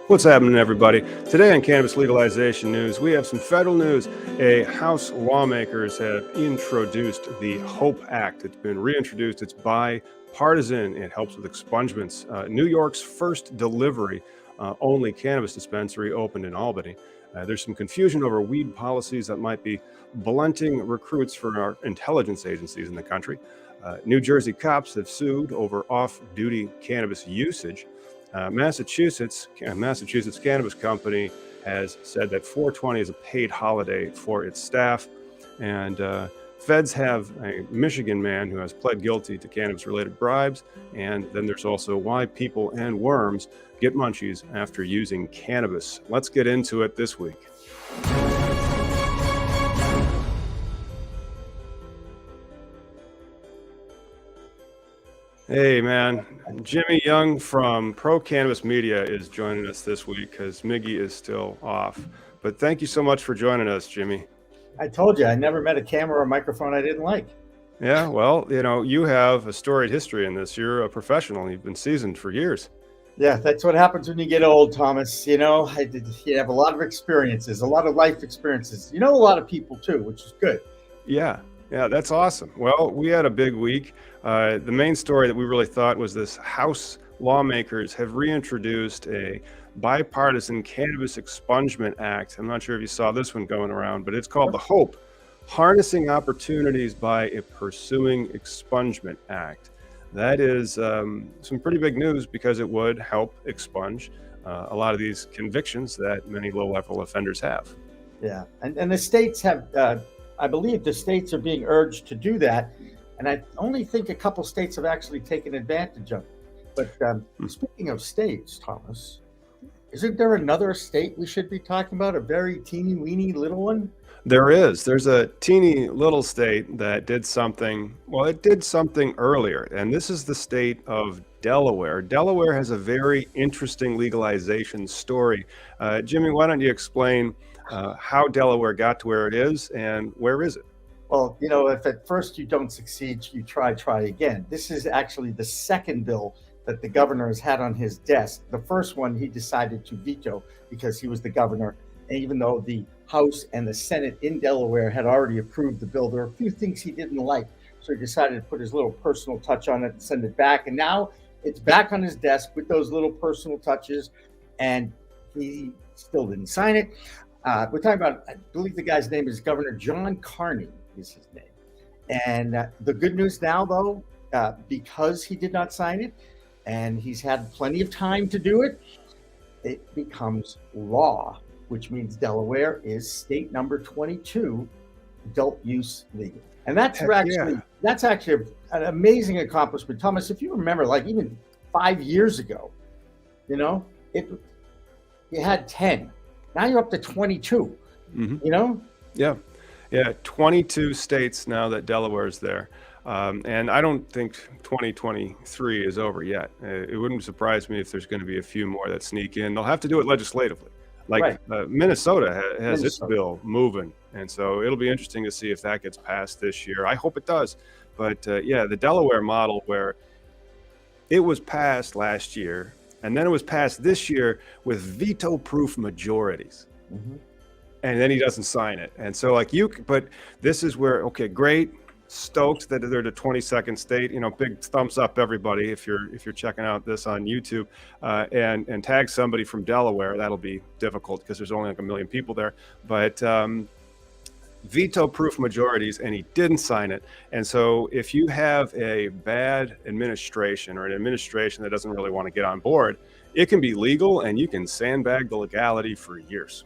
What's happening, everybody? Today on Cannabis Legalization News, we have some federal news. House lawmakers have introduced the HOPE Act. It's been reintroduced. It's bipartisan. It helps with expungements. New York's first delivery only cannabis dispensary opened in Albany. There's some confusion over weed policies that might be blunting recruits for our intelligence agencies in the country. New Jersey cops have sued over off-duty cannabis usage. Massachusetts Cannabis Company has said that 420 is a paid holiday for its staff. And feds have a Michigan man who has pled guilty to cannabis-related bribes. And then there's also why people and worms get munchies after using cannabis. Let's get into it this week. Hey, man. Jimmy Young from Pro Cannabis Media is joining us this week because Miggy is still off. But thank you so much for joining us, Jimmy. I told you, I never met a camera or microphone I didn't like. Yeah, well, you have a storied history in this. You're a professional. You've been seasoned for years. Yeah, that's what happens when you get old, Thomas. You have a lot of experiences, a lot of life experiences. You know a lot of people, too, which is good. Yeah, that's awesome. Well, we had a big week. The main story that we really thought was this: House lawmakers have reintroduced a bipartisan Cannabis Expungement Act. I'm not sure if you saw this one going around, but it's called the HOPE, Harnessing Opportunities by a Pursuing Expungement Act. That is some pretty big news because it would help expunge a lot of these convictions that many low-level offenders have. Yeah, and the states have, I believe the states are being urged to do that. And I only think a couple states have actually taken advantage of it. But speaking of states, Thomas, isn't there another state we should be talking about? A very teeny weeny little one? There is. There's a teeny little state that did something. Well, it did something earlier, and this is the state of Delaware. Delaware has a very interesting legalization story. Jimmy, why don't you explain how Delaware got to where it is and where is it? Well, if at first you don't succeed, you try again. This is actually the second bill that the governor has had on his desk. The first one he decided to veto because he was the governor. And even though the House and the Senate in Delaware had already approved the bill, there were a few things he didn't like. So he decided to put his little personal touch on it and send it back. And now it's back on his desk with those little personal touches. And he still didn't sign it. We're talking about, I believe the guy's name is Governor John Carney. Is his name. And the good news now, though, because he did not sign it and he's had plenty of time to do it, it becomes law, which means Delaware is state number 22 adult use legal. And that's actually an amazing accomplishment. Thomas, if you remember, like even 5 years ago, you had 10. Now you're up to 22, Yeah, 22 states now that Delaware's there. And I don't think 2023 is over yet. It wouldn't surprise me if there's going to be a few more that sneak in. They'll have to do it legislatively. Minnesota has its bill moving. And so it'll be interesting to see if that gets passed this year. I hope it does. But the Delaware model where it was passed last year and then it was passed this year with veto-proof majorities. Mm-hmm. And then he doesn't sign it. And so but this is where, okay, great. Stoked that they're the 22nd state, big thumbs up everybody. If you're checking out this on YouTube and tag somebody from Delaware, that'll be difficult because there's only like 1 million people there, but veto proof majorities, and he didn't sign it. And so if you have a bad administration or an administration that doesn't really want to get on board, it can be legal and you can sandbag the legality for years.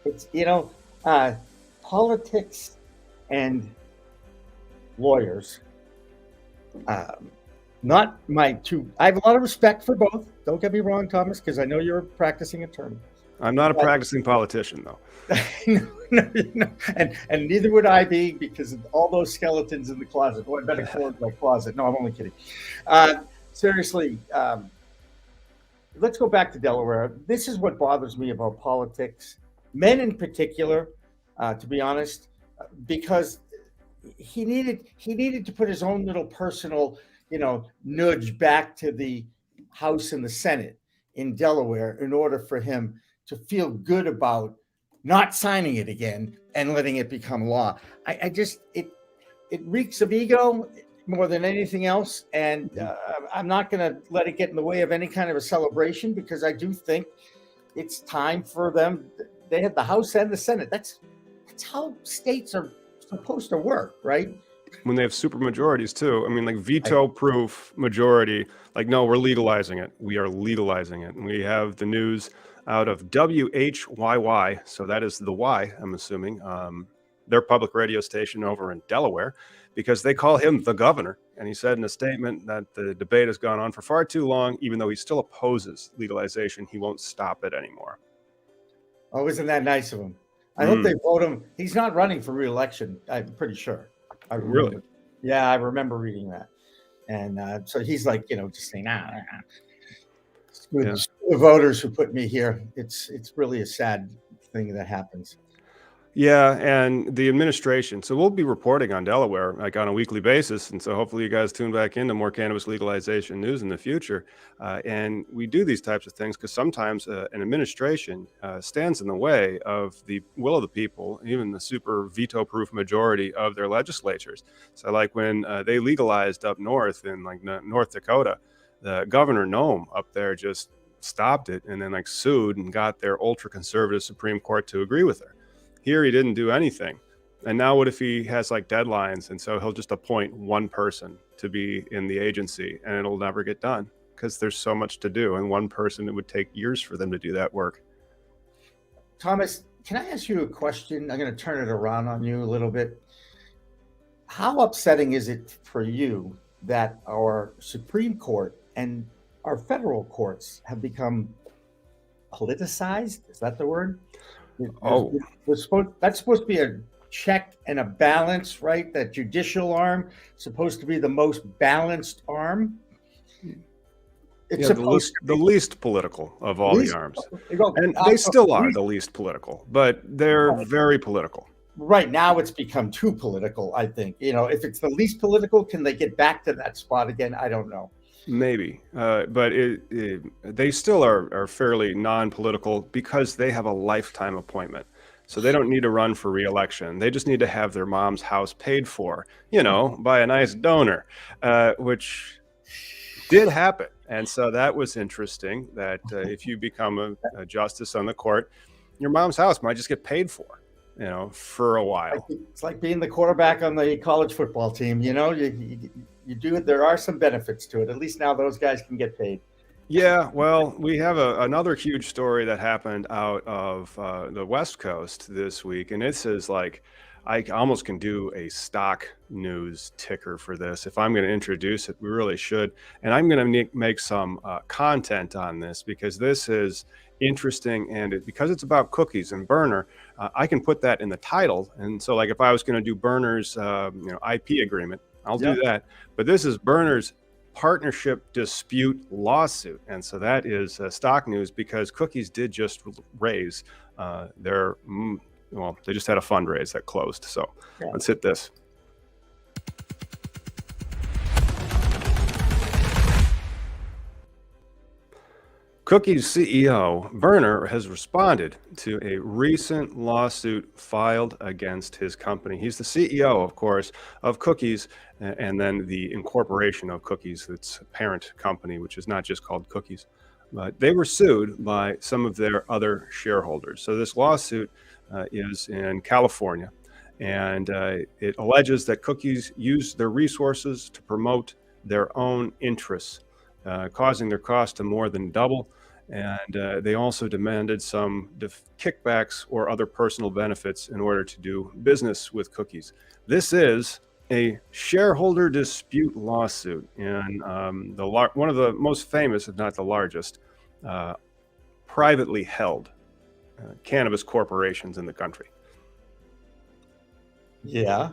It's, politics and lawyers, not my two. I have a lot of respect for both. Don't get me wrong, Thomas, because I know you're a practicing attorney. I'm not a practicing politician, though. No. And neither would I be, because of all those skeletons in the closet. Boy, I better close my closet. No, I'm only kidding. Seriously, let's go back to Delaware. This is what bothers me about politics, men in particular, to be honest, because he needed to put his own little personal, nudge back to the House and the Senate in Delaware in order for him to feel good about not signing it again and letting it become law. I just it reeks of ego more than anything else, and I'm not going to let it get in the way of any kind of a celebration, because I do think it's time for them. They have the House and the Senate. That's how states are supposed to work, right? When they have super majorities too. I mean, like veto-proof majority, like, no, we're legalizing it. We are legalizing it. And we have the news out of WHYY, so that is the Y, I'm assuming, their public radio station over in Delaware, because they call him the governor. And he said in a statement that the debate has gone on for far too long. Even though he still opposes legalization, he won't stop it anymore. Oh, isn't that nice of him? I hope they vote him. He's not running for re-election, I'm pretty sure. Really? Yeah, I remember reading that. And so he's like, just saying, the voters who put me here. It's really a sad thing that happens. Yeah, and the administration. So we'll be reporting on Delaware like on a weekly basis, and so hopefully you guys tune back into more cannabis legalization news in the future. And we do these types of things because sometimes an administration stands in the way of the will of the people, even the super veto-proof majority of their legislatures. So like when they legalized up north in like North Dakota, the Governor Nome up there just stopped it and then like sued and got their ultra-conservative Supreme Court to agree with her. Here, he didn't do anything. And now what if he has like deadlines? And so he'll just appoint one person to be in the agency and it'll never get done because there's so much to do. And one person, it would take years for them to do that work. Thomas, can I ask you a question? I'm going to turn it around on you a little bit. How upsetting is it for you that our Supreme Court and our federal courts have become politicized? Is that the word? Oh, that's supposed to be a check and a balance, right? That judicial arm supposed to be the most balanced arm. It's the least political of all the arms. And they still are the least political, but they're very political. Right now it's become too political, I think. If it's the least political, can they get back to that spot again? I don't know. Maybe, but they still are fairly non-political because they have a lifetime appointment. So they don't need to run for re-election. They just need to have their mom's house paid for, by a nice donor, which did happen. And so that was interesting that if you become a justice on the court, your mom's house might just get paid for, for a while. It's like being the quarterback on the college football team. You do it. There are some benefits to it. At least now those guys can get paid. Yeah, well, we have another huge story that happened out of the West Coast this week, and it says like I almost can do a stock news ticker for this. If I'm going to introduce it, we really should. And I'm going to make some content on this because this is interesting, and because it's about cookies and Berner, I can put that in the title. And so, like, if I was going to do Berner's IP agreement, I'll do that. But this is Berner's partnership dispute lawsuit. And so that is stock news because cookies did just raise they just had a fundraise that closed. So let's hit this. Cookies CEO Berner has responded to a recent lawsuit filed against his company. He's the CEO, of course, of Cookies, and then the incorporation of Cookies, its parent company, which is not just called Cookies. But they were sued by some of their other shareholders. So this lawsuit is in California, and it alleges that Cookies used their resources to promote their own interests, causing their cost to more than double. And they also demanded some kickbacks or other personal benefits in order to do business with Cookies. This is a shareholder dispute lawsuit in one of the most famous, if not the largest, privately held cannabis corporations in the country. Yeah.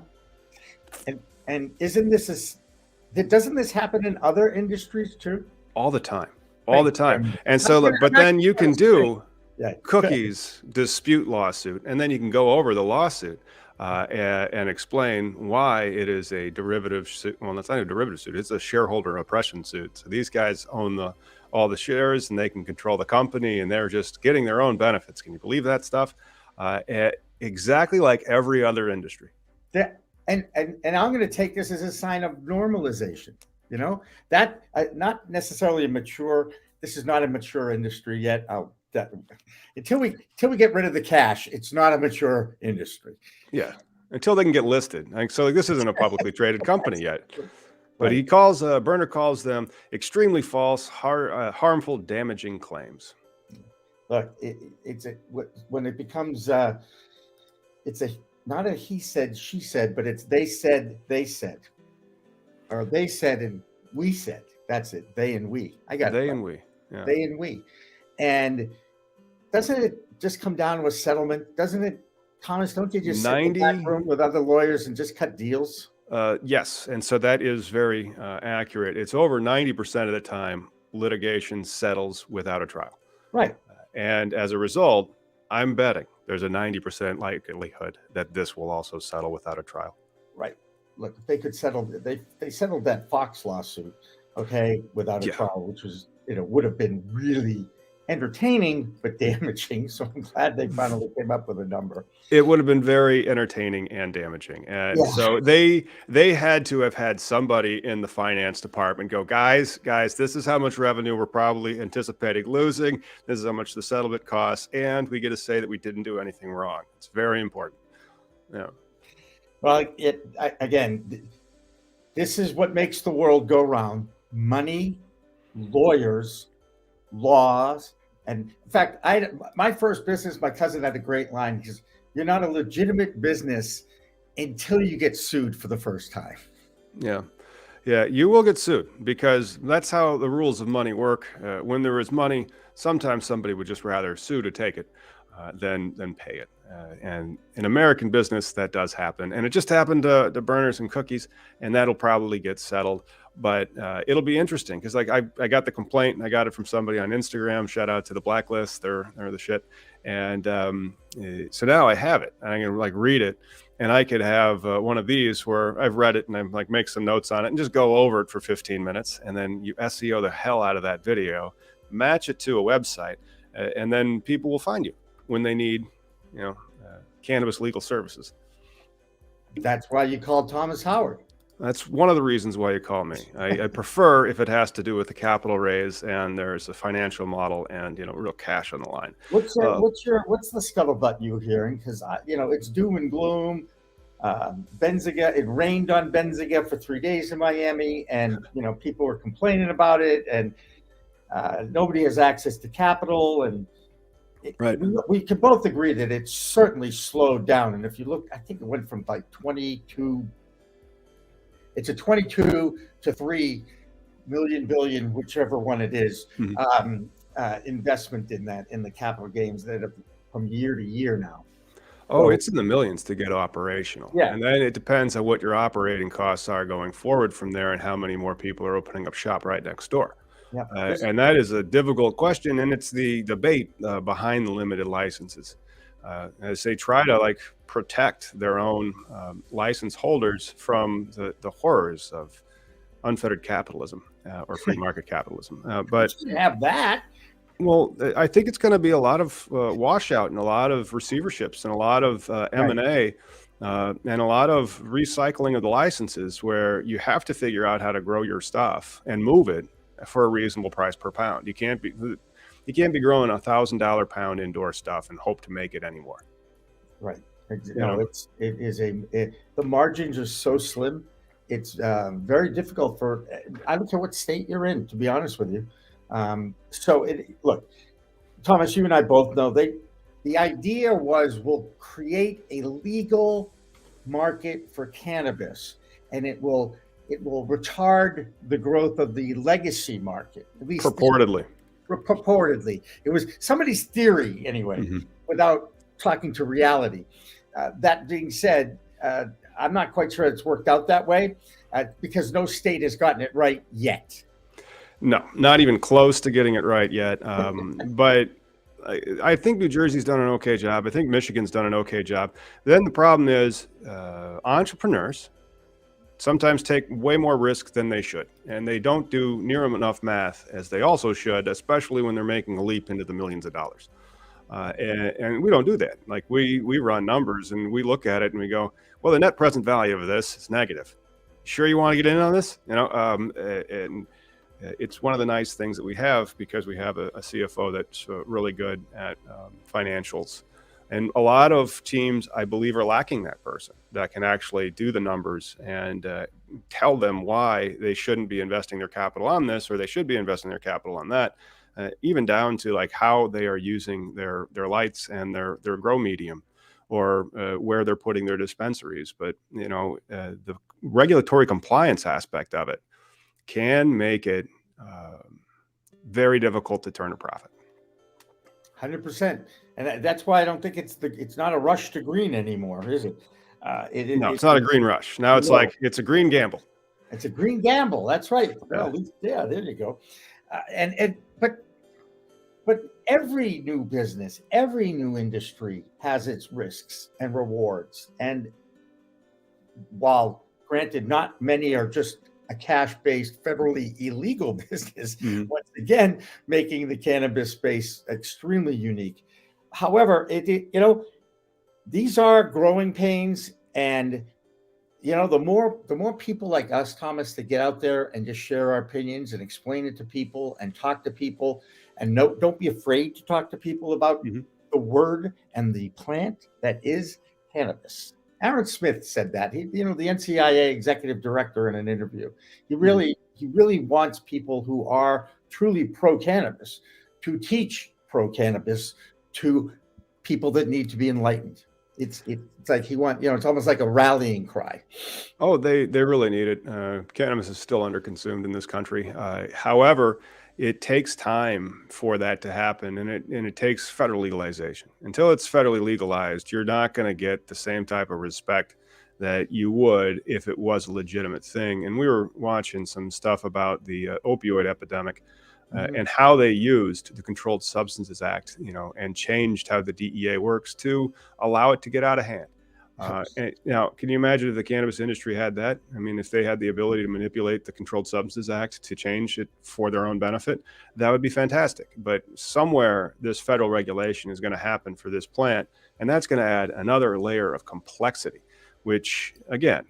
And doesn't this happen in other industries too? All the time. And so, but then you can do Cookies dispute lawsuit, and then you can go over the lawsuit. and explain why it is a derivative suit. Well, it's not a derivative suit. It's a shareholder oppression suit. So these guys own all the shares and they can control the company and they're just getting their own benefits. Can you believe that stuff? Exactly like every other industry. And I'm going to take this as a sign of normalization. You know, that not necessarily a mature. This is not a mature industry yet. Until we get rid of the cash, it's not a mature industry. Yeah, until they can get listed. So this isn't a publicly traded company yet. But Right. Berner calls them extremely false, harmful, damaging claims. Look, when it becomes it's not a he said, she said, but it's they said, or they said and we said. That's it. They and we. I got They it. and we. Yeah. They and we. And doesn't it just come down to a settlement? Doesn't it, Thomas? Don't you just sit in the back room with other lawyers and just cut deals? Yes, and so that is very accurate. It's over 90% of the time litigation settles without a trial. Right. And as a result, I'm betting there's a 90% likelihood that this will also settle without a trial. Right. Look, if they could settle, they settled that Fox lawsuit, okay, without a trial, which was, would have been really entertaining but damaging. So I'm glad they finally came up with a number. It would have been very entertaining and damaging. And so they had to have had somebody in the finance department go, guys, this is how much revenue we're probably anticipating losing. This is how much the settlement costs. And we get to say that we didn't do anything wrong. It's very important. Yeah. Well, again, this is what makes the world go round. Money, lawyers, laws. And in fact, my first business, my cousin had a great line. He says, "You're not a legitimate business until you get sued for the first time." Yeah. Yeah, you will get sued because that's how the rules of money work. When there is money, sometimes somebody would just rather sue to take it than pay it. And in American business, that does happen. And it just happened to Burners and Cookies, and that'll probably get settled. But it'll be interesting because like I got the complaint and I got it from somebody on Instagram. Shout out to the Blacklist. They're the shit. And so now I have it. And I'm going to read it. And I could have one of these where I've read it and I'm make some notes on it and just go over it for 15 minutes. And then you SEO the hell out of that video, match it to a website, and then people will find you when they need, cannabis legal services. That's why you called Thomas Howard. That's one of the reasons why you call me. I prefer if it has to do with the capital raise and there's a financial model and real cash on the line. What's the scuttlebutt you're hearing? Because it's doom and gloom. Benziga, it rained on Benziga for 3 days in Miami, and people were complaining about it, and nobody has access to capital, and right. We can both agree that it's certainly slowed down. And if you look, I think it went from 22. It's a 22 to 3 million billion, whichever one it is, investment in the capital gains that have from year to year now. Oh, it's in the millions to get operational. Yeah. And then it depends on what your operating costs are going forward from there and how many more people are opening up shop right next door. Yeah. And that is a difficult question. And it's the debate behind the limited licenses. As they try to protect their own license holders from the horrors of unfettered capitalism or free market capitalism. But you have that. Well, I think it's going to be a lot of washout and a lot of receiverships and a lot of M&A and a lot of recycling of the licenses where you have to figure out how to grow your stuff and move it for a reasonable price per pound. You can't be growing $1,000 pound indoor stuff and hope to make it anymore. Right. The margins are so slim. It's very difficult I don't care what state you're in, to be honest with you. Look, Thomas, you and I both know the idea was we'll create a legal market for cannabis, and it will retard the growth of the legacy market, at least purportedly. It was somebody's theory anyway, without talking to reality. That being said, I'm not quite sure it's worked out that way because no state has gotten it right yet. No, not even close to getting it right yet. But I think New Jersey's done an okay job. I think Michigan's done an okay job. Then the problem is entrepreneurs sometimes take way more risk than they should, and they don't do near enough math as they also should, especially when they're making a leap into the millions of dollars. And we don't do that. Like we run numbers and we look at it and we go, well, the net present value of this is negative. Sure, you want to get in on this? And it's one of the nice things that we have, because we have a CFO that's really good at financials. And a lot of teams, I believe, are lacking that person that can actually do the numbers and tell them why they shouldn't be investing their capital on this, or they should be investing their capital on that, even down to like how they are using their lights and their grow medium, or where they're putting their dispensaries. But, the regulatory compliance aspect of it can make it very difficult to turn a profit. 100%. And that's why I don't think it's not a rush to green anymore, is it? No, it's not a green rush. Now it's like it's a green gamble. It's a green gamble. That's right. Yeah. Well, at least, yeah, there you go. But every new business, every new industry has its risks and rewards. And while granted, not many are just a cash-based, federally illegal business, once again, making the cannabis space extremely unique. However, these are growing pains, and the more people like us, Thomas, that get out there and just share our opinions and explain it to people and talk to people, and don't be afraid to talk to people about the word and the plant that is cannabis. Aaron Smith said that. The NCIA executive director, in an interview, he really wants people who are truly pro-cannabis to teach pro-cannabis to people that need to be enlightened. It's like it's almost like a rallying cry. Oh, they really need it. Cannabis is still underconsumed in this country. However, it takes time for that to happen, and it takes federal legalization. Until it's federally legalized, you're not going to get the same type of respect that you would if it was a legitimate thing. And we were watching some stuff about the opioid epidemic and how they used the Controlled Substances Act, and changed how the DEA works to allow it to get out of hand. And now, can you imagine if the cannabis industry had that? I mean, if they had the ability to manipulate the Controlled Substances Act to change it for their own benefit, that would be fantastic. But somewhere this federal regulation is going to happen for this plant, and that's going to add another layer of complexity, which, again,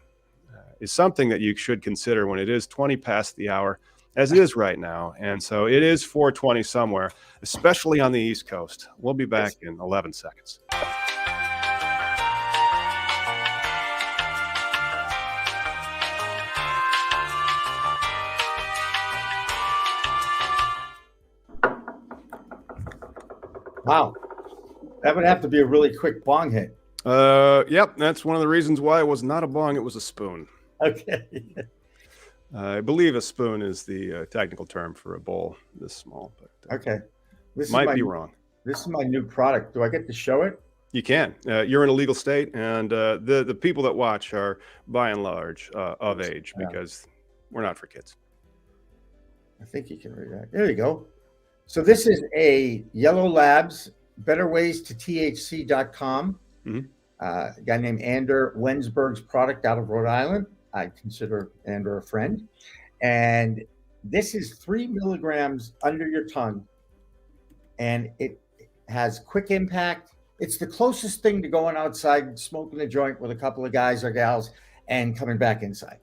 is something that you should consider when it is 20 past the hour, as it is right now. And so it is 4:20 somewhere, especially on the East Coast. We'll be back in 11 seconds. Wow. That would have to be a really quick bong hit. Yep. That's one of the reasons why it was not a bong. It was a spoon. Okay. I believe a spoon is the technical term for a bowl this small. But, okay. This might be wrong. This is my new product. Do I get to show it? You can. You're in a legal state, and the people that watch are, by and large, of age, because we're not for kids. I think you can read that. There you go. So this is a Yellow Labs, betterwaystothc.com. A guy named Ander Wensberg's product out of Rhode Island. I consider Ander a friend. And this is 3 milligrams under your tongue, and it has quick impact. It's the closest thing to going outside, smoking a joint with a couple of guys or gals and coming back inside.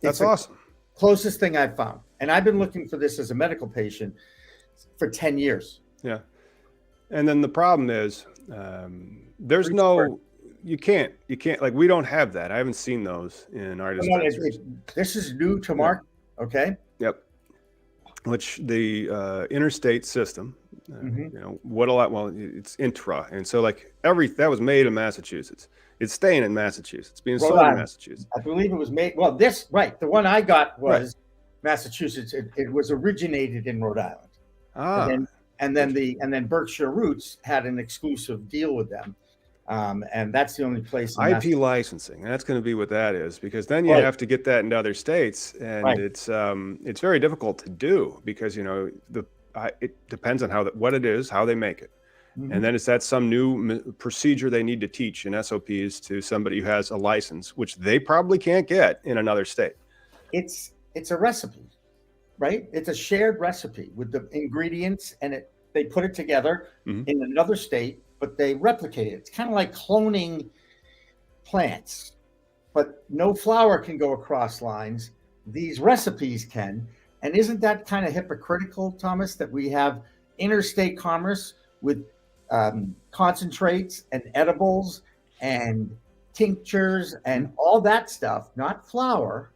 That's awesome. Closest thing I've found. And I've been looking for this as a medical patient for 10 years. Yeah. And then the problem is there's no, you can't, like, we don't have that. I haven't seen those in our dispensaries. This is new to market. Okay. Yep. Which the interstate system, it's intra. And so like that was made in Massachusetts. It's staying in Massachusetts. It's being sold in Massachusetts. I believe it was made. Well, the one I got was Massachusetts. It was originated in Rhode Island. And then Berkshire Roots had an exclusive deal with them. And that's the only place. IP licensing. That's going to be what that is, because then you have to get that into other states, and it's very difficult to do because it depends on what it is, how they make it. And then is that some new procedure they need to teach in SOPs to somebody who has a license, which they probably can't get in another state? It's a recipe, right? It's a shared recipe with the ingredients, and they put it together in another state, but they replicate it. It's kind of like cloning plants, but no flower can go across lines. These recipes can. And isn't that kind of hypocritical, Thomas, that we have interstate commerce with concentrates and edibles and tinctures and all that stuff, not flour,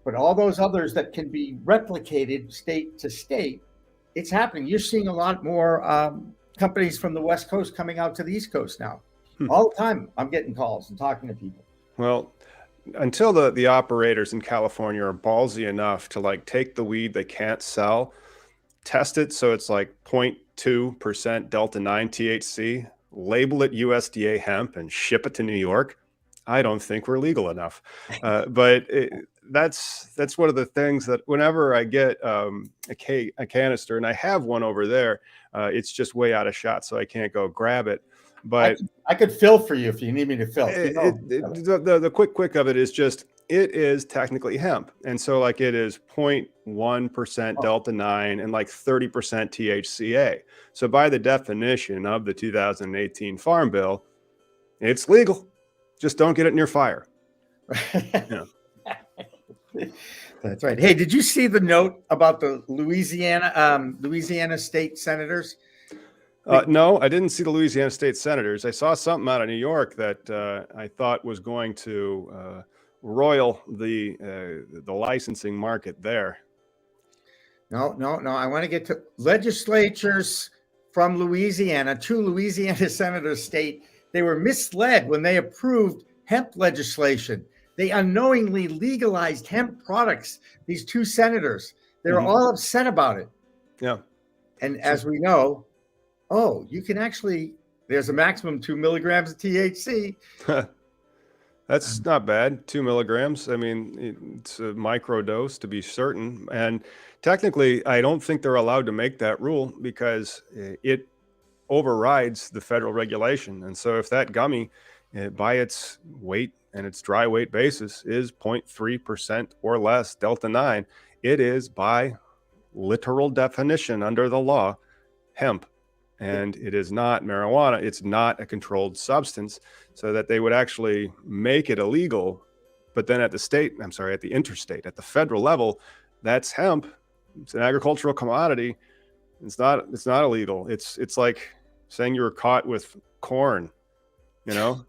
but all those others that can be replicated state to state? It's happening. You're seeing a lot more companies from the West Coast coming out to the East Coast now. All the time, I'm getting calls and talking to people. Well, until the operators in California are ballsy enough to like take the weed they can't sell, test it so it's like 0.2% Delta 9 THC, label it USDA hemp, and ship it to New York, I don't think we're legal enough. But that's one of the things that whenever I get a canister, and I have one over there, it's just way out of shot, so I can't go grab it. But I could fill for you if you need me to fill. The quick of it is just, it is technically hemp. And so like it is 0.1% Delta 9 and like 30% THCA. So by the definition of the 2018 Farm Bill, it's legal. Just don't get it near fire. Yeah. That's right. Hey, did you see the note about the Louisiana state senators? No, I didn't see the Louisiana state senators. I saw something out of New York that I thought was going to roil the licensing market there. No. I want to get to legislatures from Louisiana. 2 Louisiana senators state they were misled when they approved hemp legislation. They unknowingly legalized hemp products. These 2 senators, they were all upset about it. Yeah. And as we know, you can actually, there's a maximum 2 milligrams of THC. That's not bad. 2 milligrams. I mean, it's a micro dose to be certain. And technically, I don't think they're allowed to make that rule because it overrides the federal regulation. And so if that gummy, by its weight and its dry weight basis, is 0.3% or less Delta 9, it is by literal definition under the law hemp. And it is not marijuana. It's not a controlled substance, so that they would actually make it illegal. But then at the interstate, at the federal level, that's hemp. It's an agricultural commodity. It's not illegal. It's like saying you were caught with corn, you know?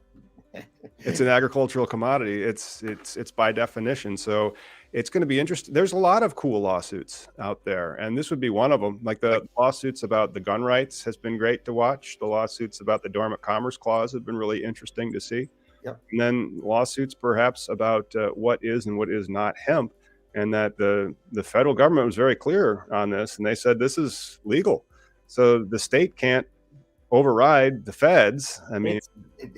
It's an agricultural commodity. It's by definition. So it's going to be interesting. There's a lot of cool lawsuits out there, and this would be one of them. Like the lawsuits about the gun rights has been great to watch. The lawsuits about the Dormant Commerce Clause have been really interesting to see. Yep. And then lawsuits perhaps about what is and what is not hemp, and that the federal government was very clear on this, and they said this is legal. So the state can't override the feds. I mean,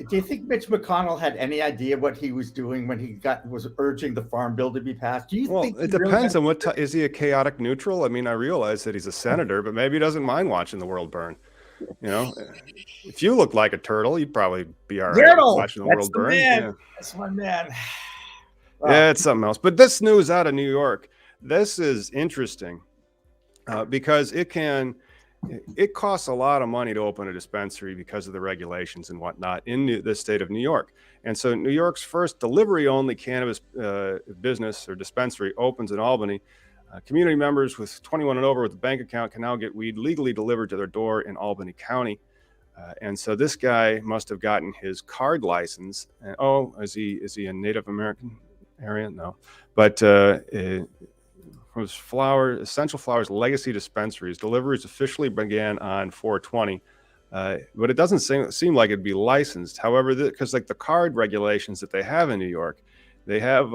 do you think Mitch McConnell had any idea what he was doing when he was urging the Farm Bill to be passed? Do you think it depends on what is he a chaotic neutral? I mean, I realize that he's a senator, but maybe he doesn't mind watching the world burn. You know, if you looked like a turtle, you'd probably be all right watching the world burn. Yeah. That's my man. Wow. Yeah, it's something else. But this news out of New York, this is interesting because it costs a lot of money to open a dispensary because of the regulations and whatnot in the state of New York. And so New York's first delivery-only cannabis business or dispensary opens in Albany. Community members with 21 and over with a bank account can now get weed legally delivered to their door in Albany County. And so this guy must have gotten his card license. Is he a Native American area? No. But was Essential Flowers Legacy Dispensaries. Deliveries officially began on 4/20, but it doesn't seem like it'd be licensed. However, because like the card regulations that they have in New York, they have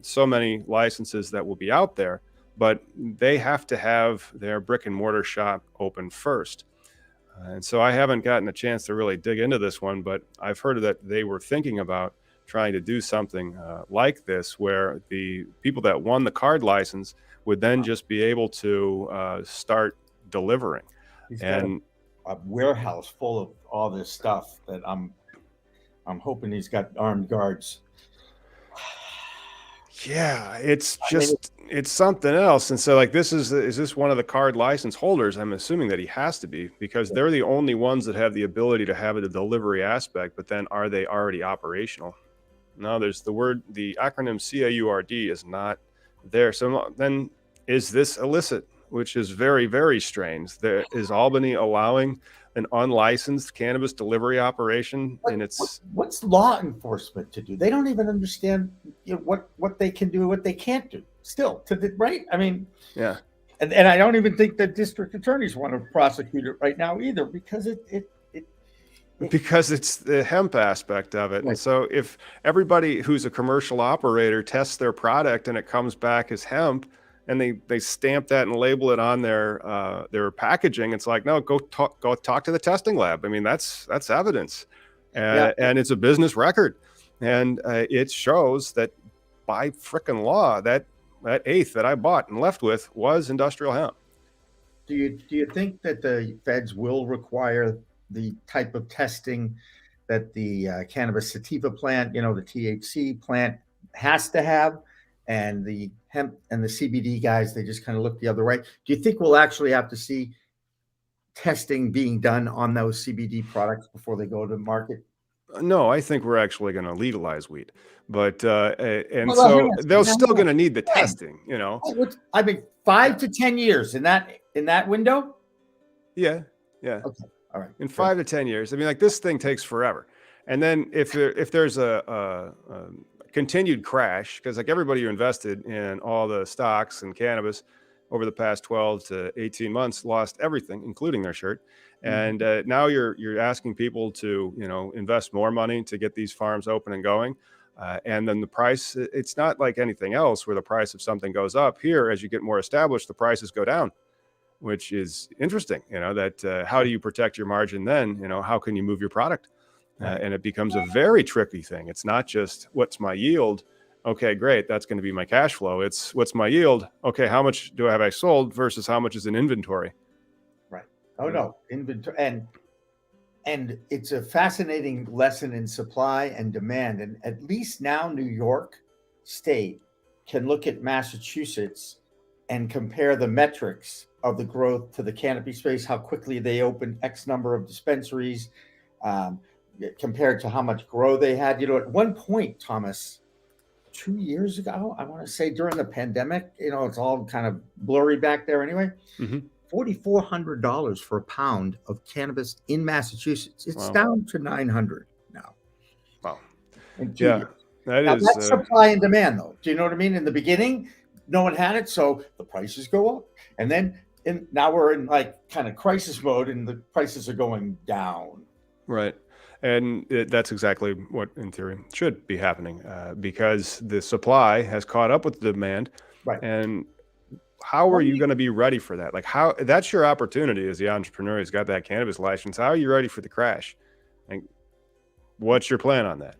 so many licenses that will be out there, but they have to have their brick and mortar shop open first. And so I haven't gotten a chance to really dig into this one, but I've heard that they were thinking about trying to do something like this, where the people that won the card license would then just be able to start delivering. And a warehouse full of all this stuff that I'm hoping he's got armed guards. Yeah, it's I mean, just it's something else. And so like is this one of the card license holders? I'm assuming that he has to be, because they're the only ones that have the ability to have a delivery aspect, but then are they already operational? No, the acronym CAURD is not there. So then is this illicit? Which is very, very strange. Is Albany allowing an unlicensed cannabis delivery operation? And what's law enforcement to do? They don't even understand what they can do and what they can't do. Still, right? I mean, yeah. And I don't even think that district attorneys want to prosecute it right now either, because because it's the hemp aspect of it. Right. And so if everybody who's a commercial operator tests their product and it comes back as hemp, and they stamp that and label it on their packaging, it's like, no, go talk to the testing lab. I mean, that's evidence, and it's a business record, and it shows that by frickin' law that eighth that I bought and left with was industrial hemp. Do you think that the feds will require the type of testing that the cannabis sativa plant, the THC plant, has to have? And the hemp and the CBD guys, they just kind of look the other way. Do you think we'll actually have to see testing being done on those CBD products before they go to market? No, I think we're actually going to legalize weed, but so they're still going to need the testing. I mean, 5 to 10 years in that window. Yeah. Okay. All right. In 5 to 10 years, I mean, like, this thing takes forever. And then if there's a continued crash, because like everybody who invested in all the stocks and cannabis over the past 12 to 18 months lost everything, including their shirt. And now you're asking people to invest more money to get these farms open and going. And then the price, it's not like anything else where the price of something goes up. Here, as you get more established, the prices go down, which is interesting. That how do you protect your margin then? How can you move your product? And it becomes a very tricky thing. It's not just what's my yield. Okay, great. That's going to be my cash flow. It's what's my yield. Okay, how much have I sold versus how much is in inventory? Right. Oh, no. Inventory. And it's a fascinating lesson in supply and demand. And at least now New York State can look at Massachusetts and compare the metrics of the growth to the canopy space, how quickly they opened X number of dispensaries, compared to how much grow they had. At one point, Thomas, 2 years ago, I want to say during the pandemic, it's all kind of blurry back there anyway. $4,400 for a pound of cannabis in Massachusetts. It's down to $900 now. Wow. In 2 years. That's supply and demand, though. Do you know what I mean? In the beginning, no one had it, so the prices go up. And then now we're in like kind of crisis mode, and the prices are going down. Right. And that's exactly what, in theory, should be happening, because the supply has caught up with the demand. Right. And how are you going to be ready for that? Like, that's your opportunity as the entrepreneur who's got that cannabis license. How are you ready for the crash? And what's your plan on that?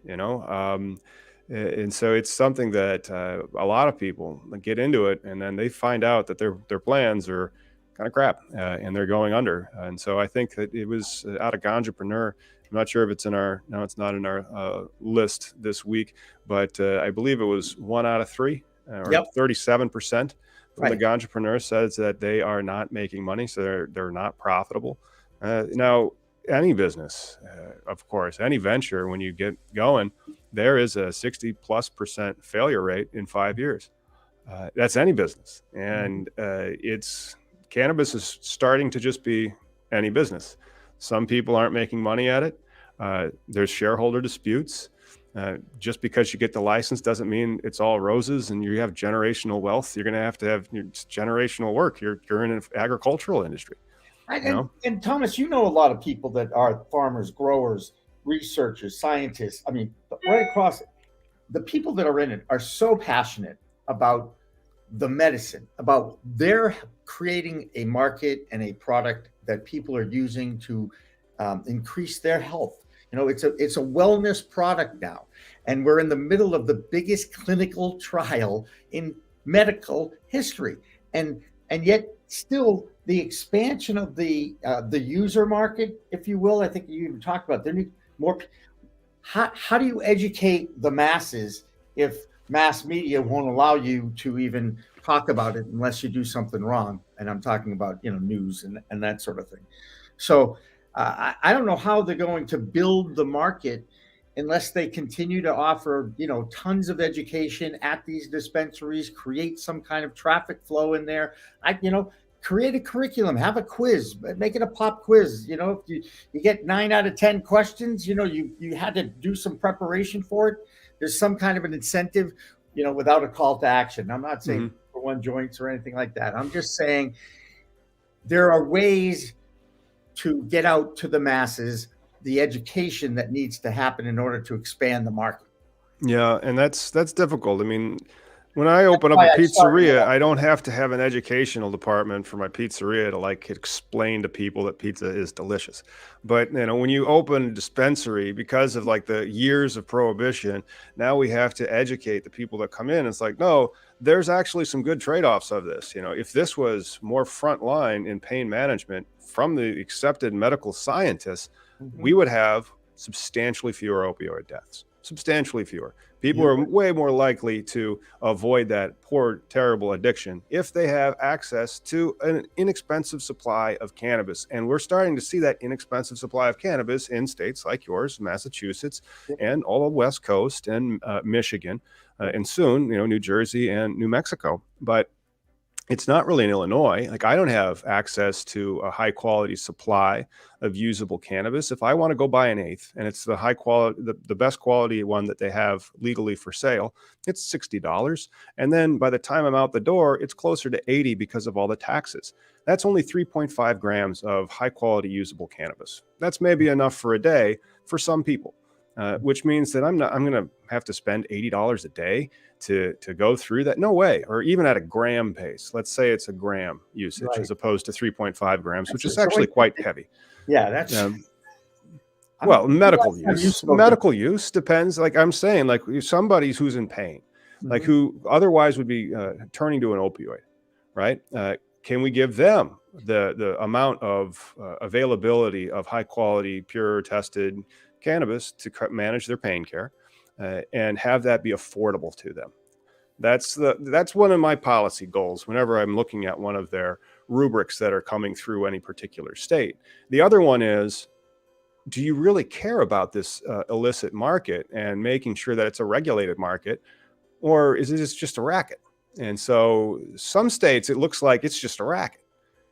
And so it's something that a lot of people get into it, and then they find out that their plans are kind of crap, and they're going under. And so I think that it was out of Ganjapreneur. I'm not sure if it's it's not in our list this week, but I believe it was 1 out of 3, or 37% from the Ganjapreneur says that they are not making money, so they're not profitable. Now, any business, of course, any venture, when you get going, there is a 60+% failure rate in 5 years. That's any business, and cannabis is starting to just be any business. Some people aren't making money at it. There's shareholder disputes. Just because you get the license doesn't mean it's all roses and you have generational wealth. You're going to have generational work. You're in an agricultural industry. And Thomas, a lot of people that are farmers, growers, researchers, scientists. I mean, right across, the people that are in it are so passionate about the medicine, about their creating a market and a product that people are using to increase their health. It's a wellness product now, and we're in the middle of the biggest clinical trial in medical history. And and yet still the expansion of the user market, if you will. I think you even talked about there need more. How do you educate the masses if mass media won't allow you to even talk about it unless you do something wrong? And I'm talking about news and that sort of thing. So I don't know how they're going to build the market unless they continue to offer tons of education at these dispensaries, create some kind of traffic flow in there. Create a curriculum, have a quiz, make it a pop quiz. If you get 9 out of 10 questions, you had to do some preparation for it. There's some kind of an incentive, without a call to action. I'm not saying for one joints or anything like that. I'm just saying there are ways to get out to the masses the education that needs to happen in order to expand the market. Yeah, and that's difficult. I mean, when I open up a pizzeria, I don't have to have an educational department for my pizzeria to like explain to people that pizza is delicious. But when you open a dispensary, because of like the years of prohibition, now we have to educate the people that come in. It's like, no, there's actually some good trade-offs of this. If this was more frontline in pain management from the accepted medical scientists, we would have substantially fewer opioid deaths. Substantially fewer. People are way more likely to avoid that poor, terrible addiction if they have access to an inexpensive supply of cannabis. And we're starting to see that inexpensive supply of cannabis in states like yours, Massachusetts, and all of West Coast and Michigan, and soon, New Jersey and New Mexico. But it's not really in Illinois. Like, I don't have access to a high quality supply of usable cannabis. If I want to go buy an eighth and it's the high quality, the best quality one that they have legally for sale, it's $60. And then by the time I'm out the door, it's closer to 80 because of all the taxes. That's only 3.5 grams of high quality usable cannabis. That's maybe enough for a day for some people. Which means that I'm going to have to spend $80 a day to go through that. No way. Or even at a gram pace. Let's say it's a gram usage as opposed to 3.5 grams, which is actually quite heavy. Yeah, that's well, medical use. Medical use depends. Like I'm saying, like somebody who's in pain, like who otherwise would be turning to an opioid, right? Can we give them the amount of availability of high quality, pure, tested cannabis to manage their pain care and have that be affordable to them? That's one of my policy goals whenever I'm looking at one of their rubrics that are coming through any particular state. The other one is, do you really care about this illicit market and making sure that it's a regulated market, or is it just a racket? And so some states, it looks like it's just a racket.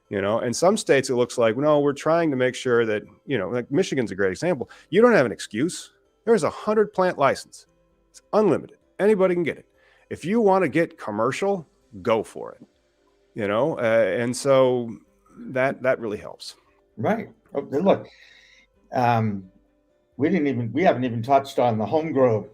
And some states it looks like, no, we're trying to make sure that, like Michigan's a great example. You don't have an excuse. There's 100 plant license. It's unlimited. Anybody can get it. If you want to get commercial, go for it. And so that really helps. Right. Okay, look, we haven't even touched on the home grow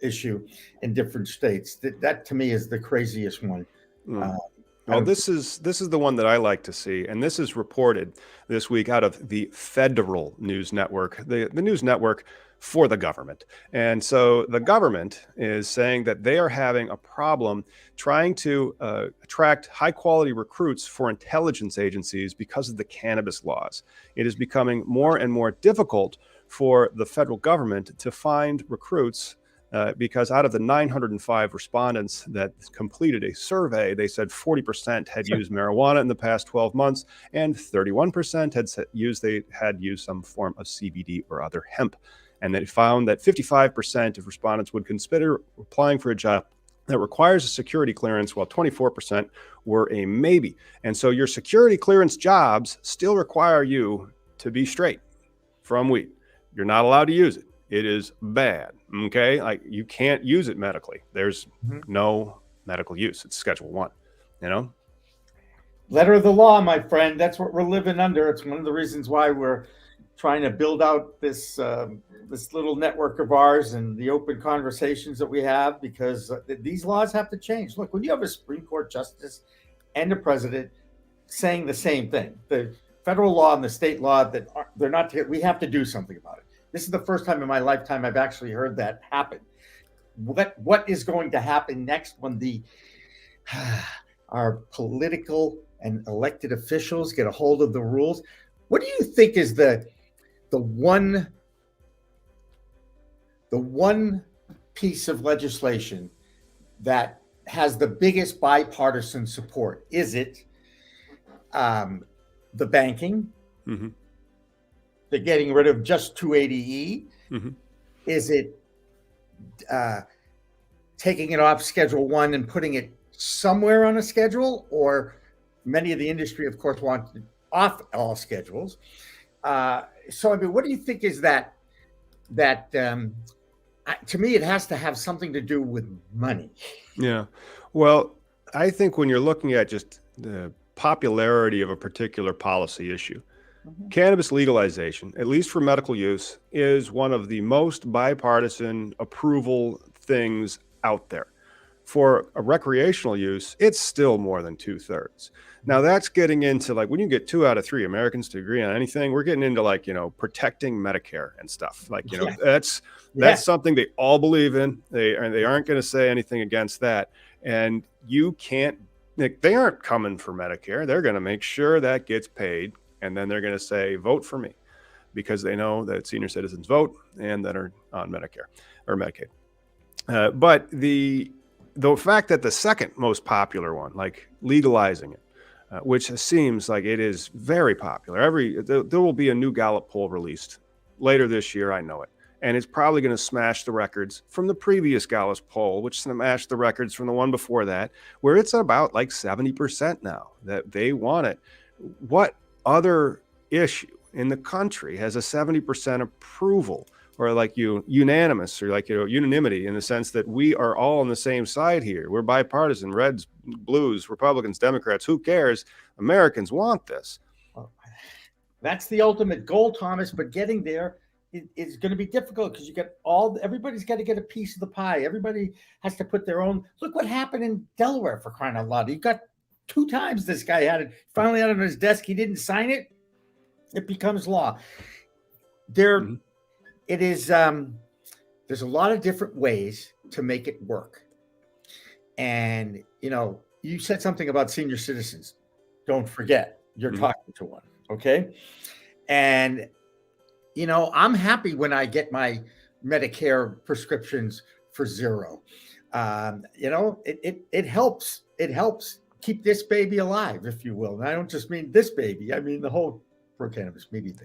issue in different states. That to me is the craziest one. Well, this is the one that I like to see, and this is reported this week out of the Federal News Network, the news network for the government. And so the government is saying that they are having a problem trying to attract high-quality recruits for intelligence agencies because of the cannabis laws. It is becoming more and more difficult for the federal government to find recruits because out of the 905 respondents that completed a survey, they said 40% had used marijuana in the past 12 months, and 31% had used some form of CBD or other hemp. And they found that 55% of respondents would consider applying for a job that requires a security clearance, while 24% were a maybe. And so your security clearance jobs still require you to be straight from weed. You're not allowed to use it. It is bad. Okay. Like, you can't use it medically. There's no medical use. It's Schedule 1, Letter of the law, my friend. That's what we're living under. It's one of the reasons why we're trying to build out this little network of ours and the open conversations that we have, because these laws have to change. Look, when you have a Supreme Court justice and a president saying the same thing, the federal law and the state law, that they're not, we have to do something about it. This is the first time in my lifetime I've actually heard that happen. What is going to happen next when the our political and elected officials get a hold of the rules. What do you think is the one piece of legislation that has the biggest bipartisan support? Is it the banking? Mm-hmm. The getting rid of just 280E? Mm-hmm. Is it taking it off Schedule 1 and putting it somewhere on a schedule? Or many of the industry, of course, want it off all schedules. So, I mean, what do you think is that to me, it has to have something to do with money. Yeah. Well, I think when you're looking at just the popularity of a particular policy issue, cannabis legalization, at least for medical use, is one of the most bipartisan approval things out there. For a recreational use, it's still more than 2/3. Now that's getting into like when you get 2 out of 3 Americans to agree on anything, we're getting into like, protecting Medicare and stuff. Like, that's something they all believe in. They aren't going to say anything against that. And you can't, they aren't coming for Medicare. They're going to make sure that gets paid. And then they're going to say, vote for me, because they know that senior citizens vote and that are on Medicare or Medicaid. But the fact that the second most popular one, like legalizing it, which seems like it is very popular. There will be a new Gallup poll released later this year. I know it. And it's probably going to smash the records from the previous Gallup poll, which smashed the records from the one before that, where it's about like 70% now that they want it. What other issue in the country has a 70% approval, or like unanimous, or like unanimity, in the sense that we are all on the same side here? We're bipartisan, reds, blues, Republicans, Democrats, who cares? Americans want this. That's the ultimate goal, Thomas, but getting there is going to be difficult because everybody's got to get a piece of the pie. Everybody has to put their own. Look what happened in Delaware, for crying out loud. You got 2 times this guy had it, finally had it on his desk. He didn't sign it. It becomes law. It is, there's a lot of different ways to make it work. And, you said something about senior citizens. Don't forget, you're talking to one. Okay. And, I'm happy when I get my Medicare prescriptions for $0. It helps. It helps keep this baby alive, if you will. And I don't just mean this baby. I mean the whole pro-cannabis baby.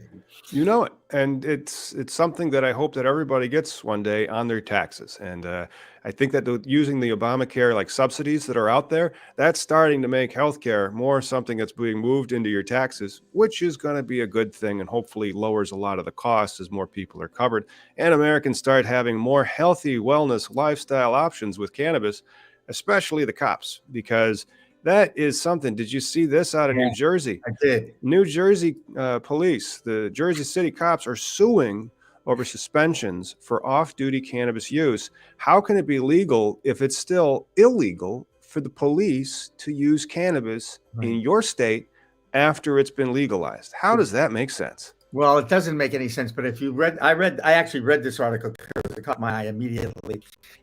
And it's something that I hope that everybody gets one day on their taxes. And I think that using the Obamacare like subsidies that are out there, that's starting to make healthcare more something that's being moved into your taxes, which is going to be a good thing and hopefully lowers a lot of the costs as more people are covered and Americans start having more healthy wellness lifestyle options with cannabis, especially the cops, because that is something. Did you see this out of New Jersey? I did. New Jersey police, the Jersey City cops, are suing over suspensions for off-duty cannabis use. How can it be legal if it's still illegal for the police to use cannabis in your state after it's been legalized? How does that make sense? Well, it doesn't make any sense. But if you I actually read this article because it caught my eye immediately.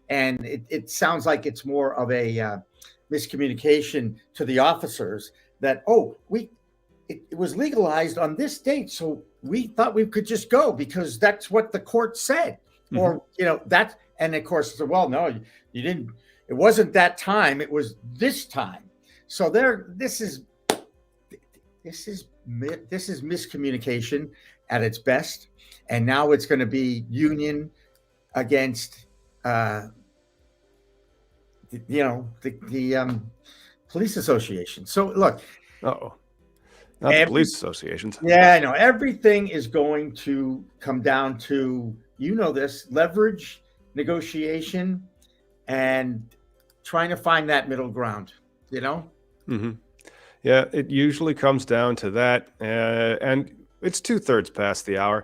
And it sounds like it's more of a miscommunication to the officers that, it was legalized on this date, so we thought we could just go because that's what the court said. Or that, and of course, well, no, you didn't. It wasn't that time. It was this time. So this is miscommunication at its best, and now it's going to be union against the police association. So look. Not the police associations. Yeah, I know. Everything is going to come down to, this, leverage, negotiation, and trying to find that middle ground, Yeah, it usually comes down to that. And it's 2/3 past the hour.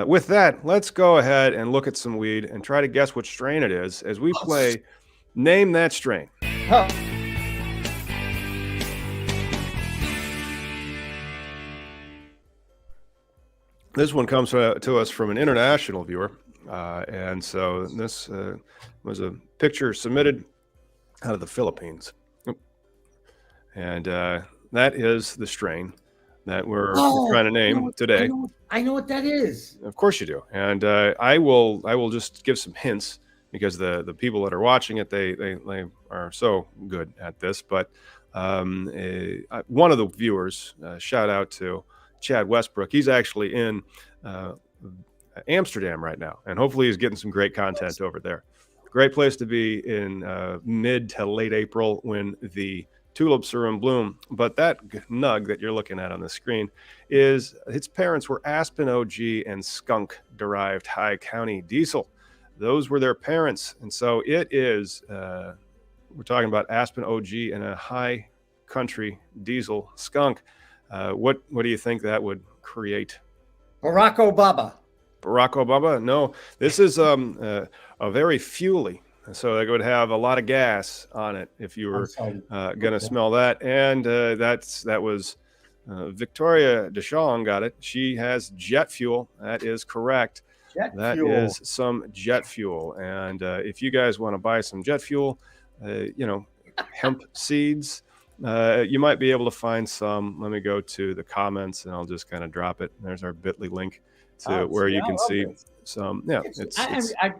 With that, let's go ahead and look at some weed and try to guess which strain it is as we play Name That Strain. Huh. This one comes to us from an international viewer. And so this was a picture submitted out of the Philippines. And that is the strain that we're Oh, trying to name today. I know what that is. Of course you do. And I will just give some hints because the people that are watching it, they are so good at this. But one of the viewers, shout out to Chad Westbrook. He's actually in Amsterdam right now, and hopefully he's getting some great content over there. Great place to be in mid to late April when the tulips are in bloom. But that nug that you're looking at on the screen is its parents were Aspen OG and skunk derived high county diesel. Those were their parents. And so it is, we're talking about Aspen OG and a high country diesel skunk. What do you think that would create? Barack Obama. Barack Obama? No, this is a very fuely. So it would have a lot of gas on it if you were going to smell that. And that was Victoria Deschamps got it. She has jet fuel. That is correct. That is some jet fuel. And if you guys want to buy some jet fuel, hemp seeds, you might be able to find some. Let me go to the comments and I'll just kind of drop it. There's our bit.ly link to where you can see some. Yeah,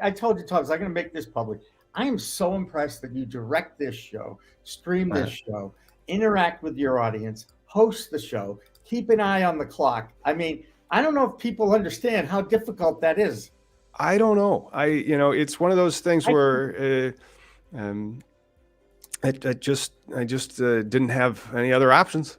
I told you, Thomas, I'm going to make this public. I am so impressed that you direct this show, stream this show, interact with your audience, host the show, keep an eye on the clock. I mean, I don't know if people understand how difficult that is. I don't know. It's one of those things where I just didn't have any other options.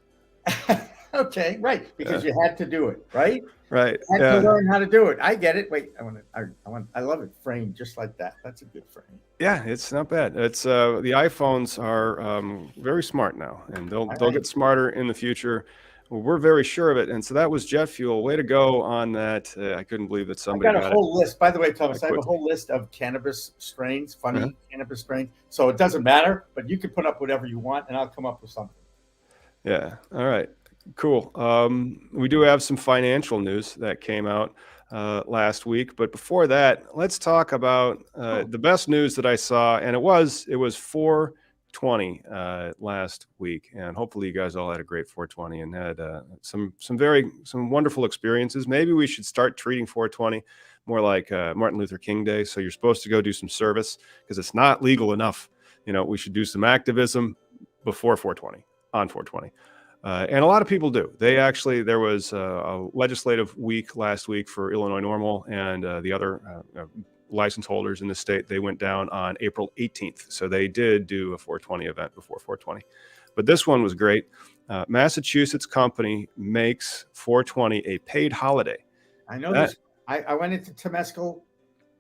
Okay, right, because you had to do it, right? Right. You had to learn how to do it. I get it. Wait, I love it framed just like that. That's a good frame. Yeah, it's not bad. It's the iPhones are very smart now, and they'll get smarter in the future. Well, we're very sure of it. And so that was jet fuel. Way to go on that. I couldn't believe that somebody got a whole list. By the way, Thomas, I have a whole list of cannabis strains, funny cannabis strains. So it doesn't matter, but you can put up whatever you want, and I'll come up with something. Yeah. All right. Cool. We do have some financial news that came out last week, but before that, let's talk about the best news that I saw, and it was 420 last week, and hopefully you guys all had a great 420 and had some wonderful experiences. Maybe we should start treating 420 more like Martin Luther King Day. So you're supposed to go do some service because it's not legal enough. We should do some activism before 420 on 420. And a lot of people do. There was a legislative week last week for Illinois NORML and the other license holders in the state. They went down on April 18th. So they did do a 420 event before 420. But this one was great. Massachusetts company makes 420 a paid holiday. I know this. I went into Temescal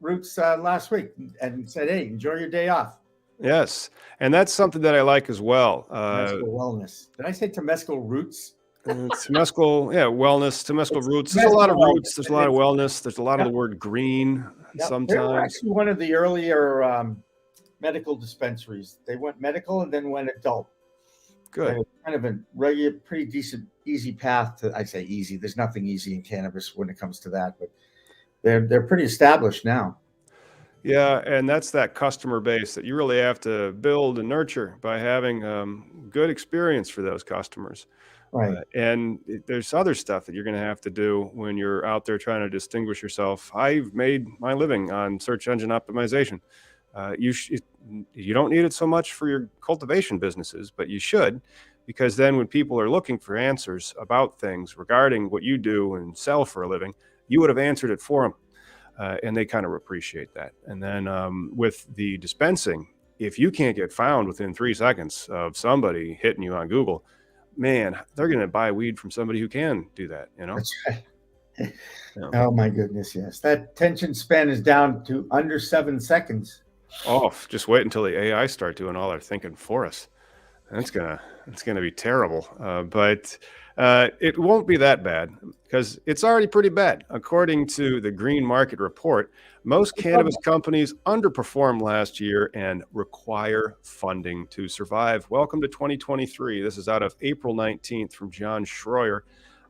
Roots last week and said, hey, enjoy your day off. Yes, and that's something that I like as well. Temescal wellness. Did I say Temescal Roots? Temescal, yeah, wellness. Temescal roots. There's a lot of roots. There's a lot of wellness. There's a lot of the word green sometimes. They were actually one of the earlier medical dispensaries. They went medical and then went adult. Good. Kind of a regular, pretty decent, easy path to. I say easy. There's nothing easy in cannabis when it comes to that, but they're pretty established now. Yeah, and that's that customer base that you really have to build and nurture by having good experience for those customers. Right. And there's other stuff that you're going to have to do when you're out there trying to distinguish yourself. I've made my living on search engine optimization. You don't need it so much for your cultivation businesses, but you should, because then when people are looking for answers about things regarding what you do and sell for a living, you would have answered it for them. And they kind of appreciate that. And then with the dispensing, if you can't get found within 3 seconds of somebody hitting you on Google, man, they're going to buy weed from somebody who can do that, That's right. Oh, my goodness, yes. That attention span is down to under 7 seconds. Oh, just wait until the AI start doing all their thinking for us. It's gonna be terrible. But it won't be that bad because it's already pretty bad. According to the Green Market Report, most cannabis companies underperformed last year and require funding to survive. Welcome to 2023. This is out of April 19th from John Schroyer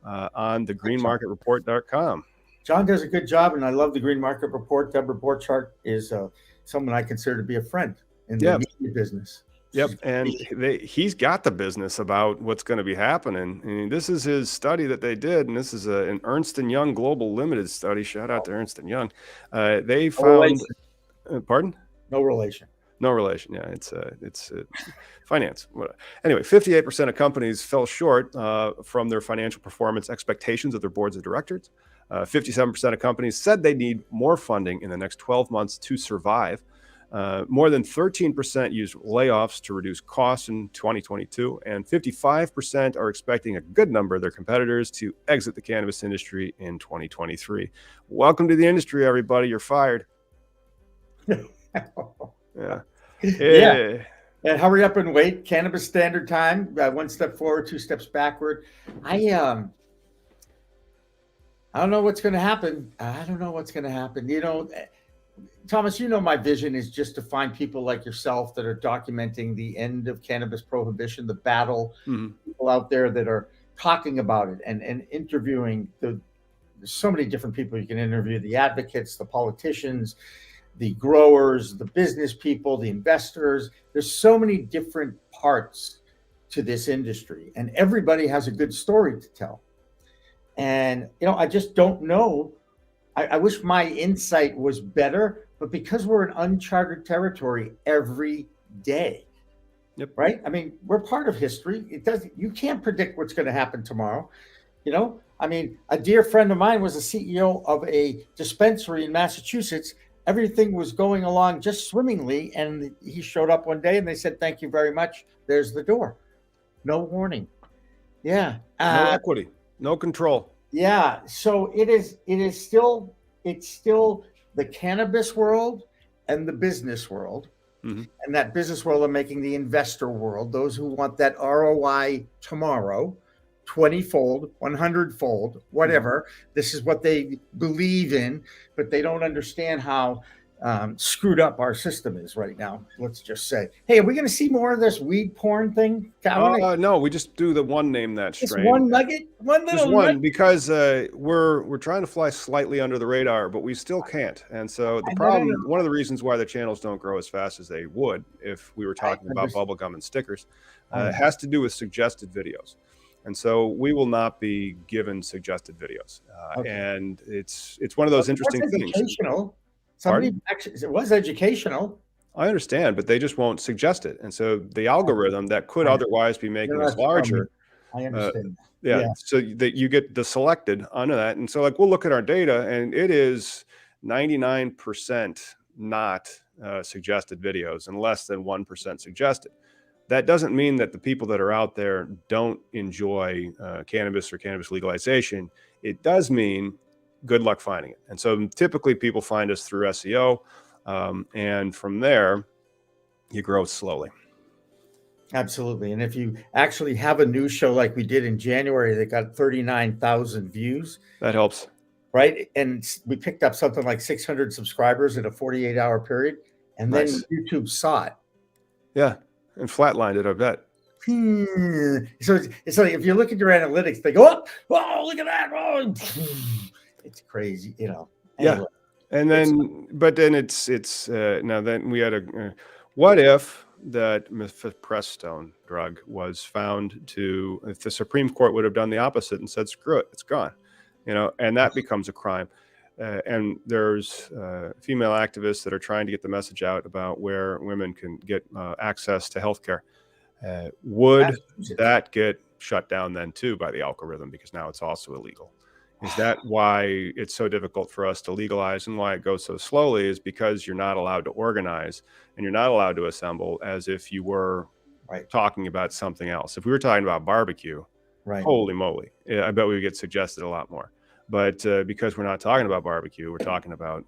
on the greenmarketreport.com. John does a good job, and I love the Green Market Report. Deborah Borchardt is someone I consider to be a friend in the media business. Yep, and he's got the business about what's going to be happening. And this is his study that they did, and this is an Ernst & Young Global Limited study. Shout out to Ernst & Young. They found, pardon? No relation. No relation. Yeah, it's finance. Anyway, 58% of companies fell short from their financial performance expectations of their boards of directors. 57% of companies said they need more funding in the next 12 months to survive. More than 13% used layoffs to reduce costs in 2022, and 55% are expecting a good number of their competitors to exit the cannabis industry in 2023. Welcome to the industry, everybody. You're fired. Yeah. Yeah. And hurry up and wait. Cannabis Standard Time. 1 step forward, 2 steps backward. I don't know what's going to happen. I don't know what's going to happen. Thomas, my vision is just to find people like yourself that are documenting the end of cannabis prohibition, the battle, people out there that are talking about it and interviewing. There's so many different people you can interview, the advocates, the politicians, the growers, the business people, the investors. There's so many different parts to this industry, and everybody has a good story to tell. And, I just don't know. I wish my insight was better, but because we're in uncharted territory every day, right? I mean, we're part of history. You can't predict what's going to happen tomorrow. A dear friend of mine was the CEO of a dispensary in Massachusetts. Everything was going along just swimmingly, and he showed up one day and they said, "Thank you very much. There's the door." No warning. Yeah. No equity, no control. Yeah. So it's still the cannabis world and the business world. And that business world are making the investor world, those who want that ROI tomorrow, 20-fold, 100-fold, whatever. This is what they believe in, but they don't understand how screwed up our system is right now. Let's just say, hey, are we going to see more of this weed porn thing? No, we just do the one name that strain. Just one nugget, just one, because we're trying to fly slightly under the radar, but we still can't. And so the problem, one of the reasons why the channels don't grow as fast as they would if we were talking about bubblegum and stickers, has to do with suggested videos. And so we will not be given suggested videos. And it's one of those interesting things. It was educational. I understand, but they just won't suggest it. And so the algorithm that could otherwise be making us larger. I understand. So that you get the selected onto that. And so we'll look at our data, and it is 99% not suggested videos and less than 1% suggested. That doesn't mean that the people that are out there don't enjoy cannabis or cannabis legalization. It does mean good luck finding it. And so typically people find us through SEO. And from there, you grow slowly. Absolutely. And if you actually have a news show like we did in January that got 39,000 views. That helps. Right. And we picked up something like 600 subscribers in a 48-hour period. And then YouTube saw it. Yeah. And flatlined it, I bet. So it's like if you look at your analytics, they go up. Oh, look at that. Oh, it's crazy, Anyway, yeah. And then, but then it's now then we had what if that mifepristone drug was found if the Supreme Court would have done the opposite and said, screw it, it's gone, and that becomes a crime. And there's female activists that are trying to get the message out about where women can get access to healthcare. Would that get shut down then too by the algorithm, because now it's also illegal? Is that why it's so difficult for us to legalize, and why it goes so slowly is because you're not allowed to organize and you're not allowed to assemble as if you were talking about something else. If we were talking about barbecue, holy moly, I bet we would get suggested a lot more. But because we're not talking about barbecue, we're talking about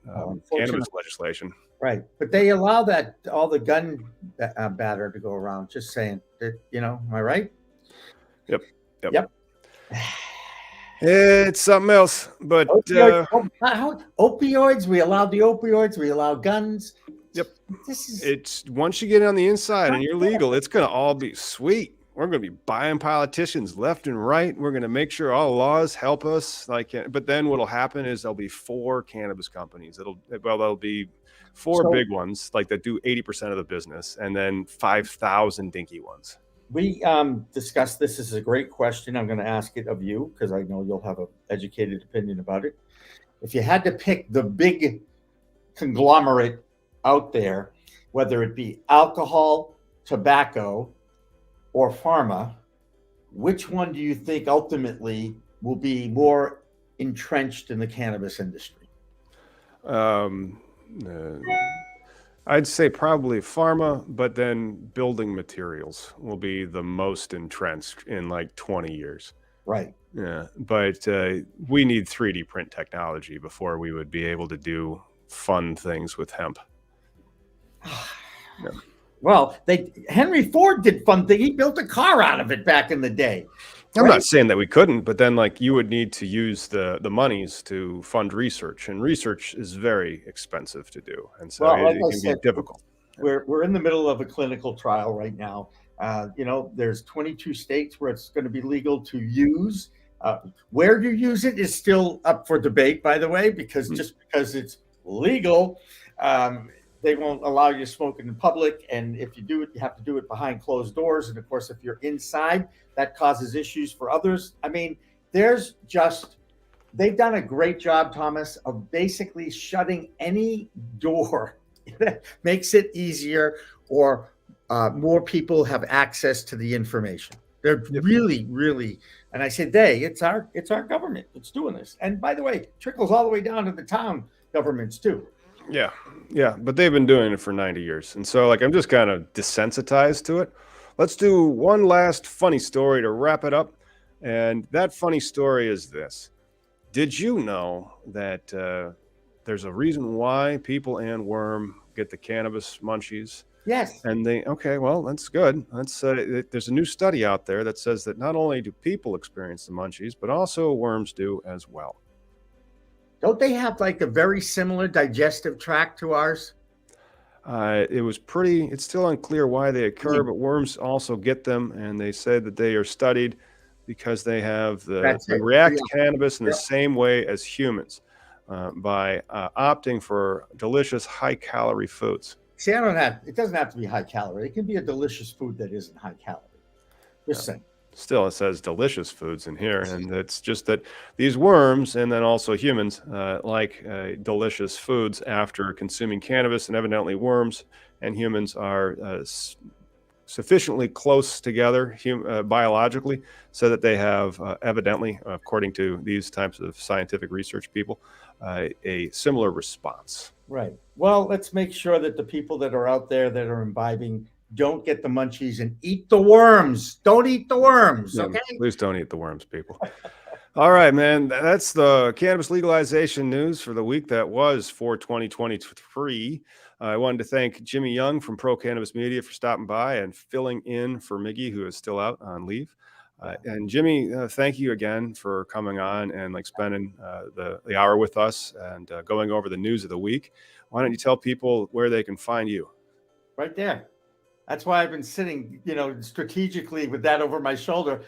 cannabis legislation. Right. But they allow all the gun batter to go around. Just saying that, am I right? Yep. It's something else, but opioids. We allow the opioids. We allow guns. Yep. It's once you get on the inside and you're legal, it's going to all be sweet. We're going to be buying politicians left and right. We're going to make sure all laws help us. But then what'll happen is there'll be 4 cannabis companies. There'll be four So big ones like that do 80% of the business, and then 5,000 dinky ones. we discussed this. This is a great question. I'm going to ask it of you because I know you'll have an educated opinion about it. If you had to pick the big conglomerate out there, whether it be alcohol, tobacco, or pharma, which one do you think ultimately will be more entrenched in the cannabis industry? I'd say probably pharma, but then building materials will be the most entrenched in like 20 years. Right. Yeah, but we need 3D print technology before we would be able to do fun things with hemp. Yeah. Well, Henry Ford did fun thing. He built a car out of it back in the day. I'm not saying that we couldn't, but then like you would need to use the monies to fund research, and research is very expensive to do, and so it can be difficult. We're in the middle of a clinical trial right now. There's 22 states where it's going to be legal to use. Where you use it is still up for debate, by the way, because just because it's legal, they won't allow you to smoke it in public. And if you do it, you have to do it behind closed doors. And of course, if you're inside, that causes issues for others. I mean, they've done a great job, Thomas, of basically shutting any door that makes it easier or more people have access to the information. They're really, really, and I say it's our government that's doing this. And by the way, it trickles all the way down to the town governments too. Yeah, but they've been doing it for 90 years. And so like I'm just kind of desensitized to it. Let's do one last funny story to wrap it up. And that funny story is this. Did you know that there's a reason why people and worm get the cannabis munchies? Yes. And well, that's good. There's a new study out there that says that not only do people experience the munchies, but also worms do as well. Don't they have like a very similar digestive tract to ours? It's still unclear why they occur, but worms also get them. And they say that they are studied because they react to cannabis in the same way as humans by opting for delicious high calorie foods. See, it doesn't have to be high calorie. It can be a delicious food that isn't high calorie. Just saying. Still, it says delicious foods in here. And it's just that these worms and then also humans like delicious foods after consuming cannabis, and evidently worms and humans are sufficiently close together biologically so that they have evidently, according to these types of scientific research people, a similar response. Right. Well, let's make sure that the people that are out there that are imbibing don't get the munchies and eat the worms. Don't eat the worms, okay? Please don't eat the worms, people. All right, man. That's the cannabis legalization news for the week that was for 2023. I wanted to thank Jimmy Young from Pro Cannabis Media for stopping by and filling in for Miggy, who is still out on leave. And Jimmy, thank you again for coming on and spending the hour with us and going over the news of the week. Why don't you tell people where they can find you? Right there. That's why I've been sitting, strategically with that over my shoulder.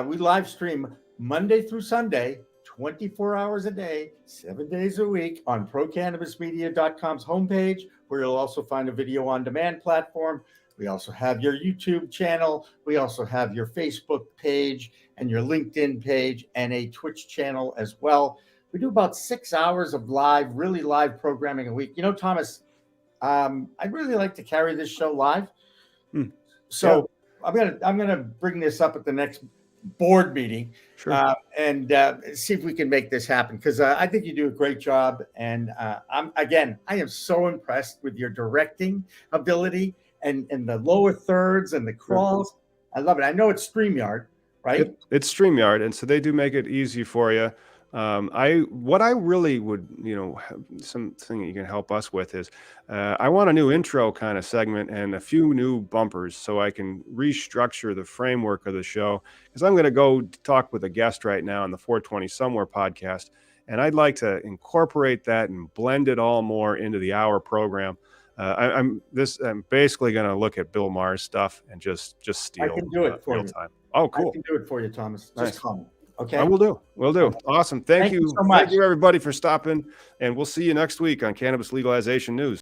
We live stream Monday through Sunday, 24 hours a day, 7 days a week on procannabismedia.com's homepage, where you'll also find a video on demand platform. We also have your YouTube channel. We also have your Facebook page and your LinkedIn page and a Twitch channel as well. We do about 6 hours of really live programming a week. Thomas, I'd really like to carry this show live. So yeah. I'm gonna bring this up at the next board meeting, and see if we can make this happen, because I think you do a great job, and I am so impressed with your directing ability and the lower thirds and the crawls. I love it. I know it's StreamYard, right? It's StreamYard, and so they do make it easy for you. What I really would, something you can help us with is, I want a new intro kind of segment and a few new bumpers so I can restructure the framework of the show, because I'm going to go talk with a guest right now on the 420 Somewhere podcast, and I'd like to incorporate that and blend it all more into the hour program. I'm basically going to look at Bill Maher's stuff and just steal. I can do it for you. Time. Oh, cool. I can do it for you, Thomas. Just call me. Okay. I will do. Will do. Awesome. Thank you so much. Thank you, everybody, for stopping. And we'll see you next week on Cannabis Legalization News.